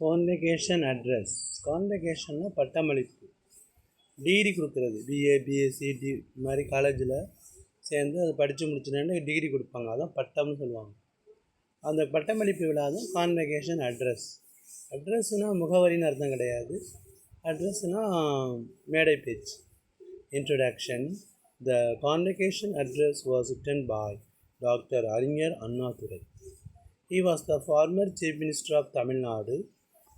Convocation address. கான்வெகேஷன்னா பட்டமளிப்பு, degree கொடுக்குறது. BA BSc இது மாதிரி காலேஜில் சேர்ந்து அதை படித்து முடிச்சுட்டேன்னு டிகிரி கொடுப்பாங்க, அதான் பட்டம்னு சொல்லுவாங்க. அந்த பட்டமளிப்பு விழா தான் கான்வெகேஷன் அட்ரஸ். அட்ரஸ்னால் முகவரின்னு அர்த்தம் கிடையாது. அட்ரஸ்னால் மேடை பேச்சு, introduction. The convocation address was written bye doctor அறிஞர் Annadurai. He was the former Chief Minister of Tamil Nadu.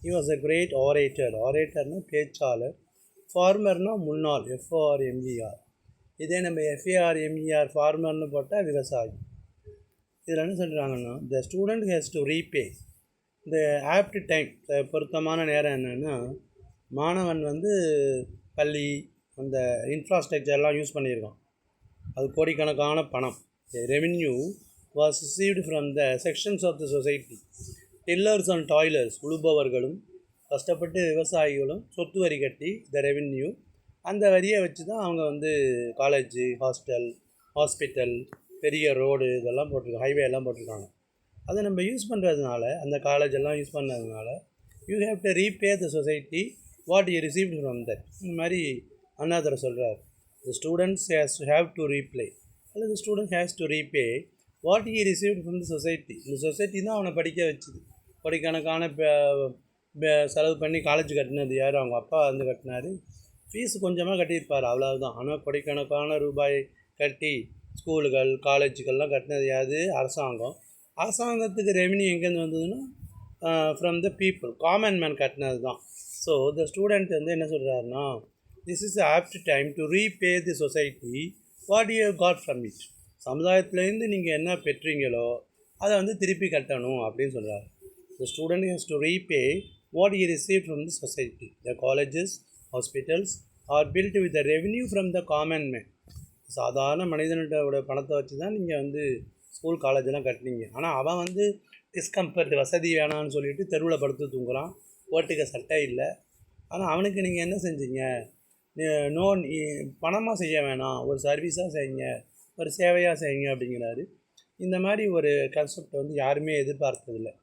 He was a great orator. Oratorனா பேச்சாளர், ஃபார்மர்னா முன்னாள், FRMER. இதே நம்ம FARMER ஃபார்மர்னு போட்டால் விவசாயி. இதில் என்ன சொல்கிறாங்கன்னா, த ஸ்டூடெண்ட் ஹேஸ் டு ரீபே. இந்த ஆப்ட் டைம், பொருத்தமான நேரம் என்னென்னா, மாணவன் பள்ளி அந்த இன்ஃப்ராஸ்ட்ரக்சர்லாம் யூஸ் பண்ணியிருக்கான், அது கோடிக்கணக்கான பணம். Revenue was received from the sections of the society. Tillers and toilers, உழுபவர்களும் கஷ்டப்பட்டு விவசாயிகளும் சொத்து வரி கட்டி த ரெவென்யூ, அந்த வரியை வச்சு தான் அவங்க காலேஜு, ஹாஸ்பிட்டல், பெரிய ரோடு இதெல்லாம் போட்டிருக்காங்க, ஹைவே எல்லாம் போட்டிருக்காங்க. அதை நம்ம யூஸ் பண்ணுறதுனால, அந்த காலேஜ் எல்லாம் யூஸ் பண்ணுறதுனால, you have to repay the society what you received from that. இந்த மாதிரி அண்ணாதுரை சொல்கிறார். The students have to replay, அல்லது student has to repay what he received from the society. இந்த சொசைட்டி தான் அவனை படிக்க வச்சுது. கோடிக்கணக்கான செலவு பண்ணி காலேஜ் கட்டினது யார்? அவங்க அப்பா கட்டினார். ஃபீஸ் கொஞ்சமாக கட்டியிருப்பார், அவ்வளவுதான். ஆனால் கோடிக்கணக்கான ரூபாய் கட்டி ஸ்கூலுகள், காலேஜுக்கள்லாம் கட்டினது யார்? அரசாங்கம். அரசாங்கத்துக்கு ரெவென்யூ எங்கேருந்து வந்ததுன்னா from the people, common man கட்டினது தான். ஸோ த ஸ்டூடெண்ட் என்ன சொல்கிறாருன்னா, this is apt time to repay the society what you got from it. சமுதாயத்துலேருந்து நீங்கள் என்ன பெற்றீங்களோ அதை திருப்பி கட்டணும் அப்படின்னு சொல்கிறார். The student has to repay what you receive from the society. The colleges, hospitals are built with the revenue from the common man. சாதாரண மனிதனோட பணத்தை வச்சு தான் நீங்கள் ஸ்கூல் காலேஜெல்லாம் கட்டினீங்க. ஆனால் அவன் டிஸ்கம்ஃபர்ட், வசதி வேணான்னு சொல்லிட்டு தெருவில் படுத்து தூங்குறான், ஓட்டுக்க சட்டை இல்லை. ஆனால் அவனுக்கு நீங்கள் என்ன செஞ்சீங்க? பணமாக செய்ய வேணாம், ஒரு சர்வீஸாக செய்யுங்க, ஒரு சேவையாக செய்யுங்க அப்படிங்கிறாரு. இந்த மாதிரி ஒரு கான்செப்ட் யாருமே எதிர்பார்த்ததில்லை.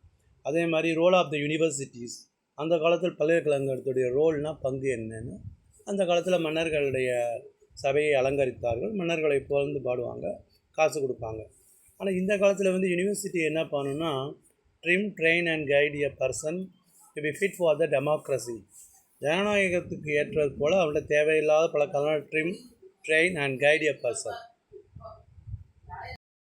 அதே மாதிரி ரோல் ஆஃப் த யூனிவர்சிட்டிஸ். அந்த காலத்தில் பல்கலைக்கழகத்துடைய ரோல்னால் பங்கு என்னன்னு, அந்த காலத்தில் மன்னர்களுடைய சபையை அலங்கரித்தார்கள், மன்னர்களை புகழ்ந்து பாடுவாங்க, காசு கொடுப்பாங்க. ஆனால் இந்த காலத்தில் யூனிவர்சிட்டி என்ன பண்ணணும்னா, trim, train and guide a person to be fit for the democracy. ஜனநாயகத்துக்கு ஏற்றது போல் அவங்கள தேவையில்லாத பழக்கம், trim, train and guide a person.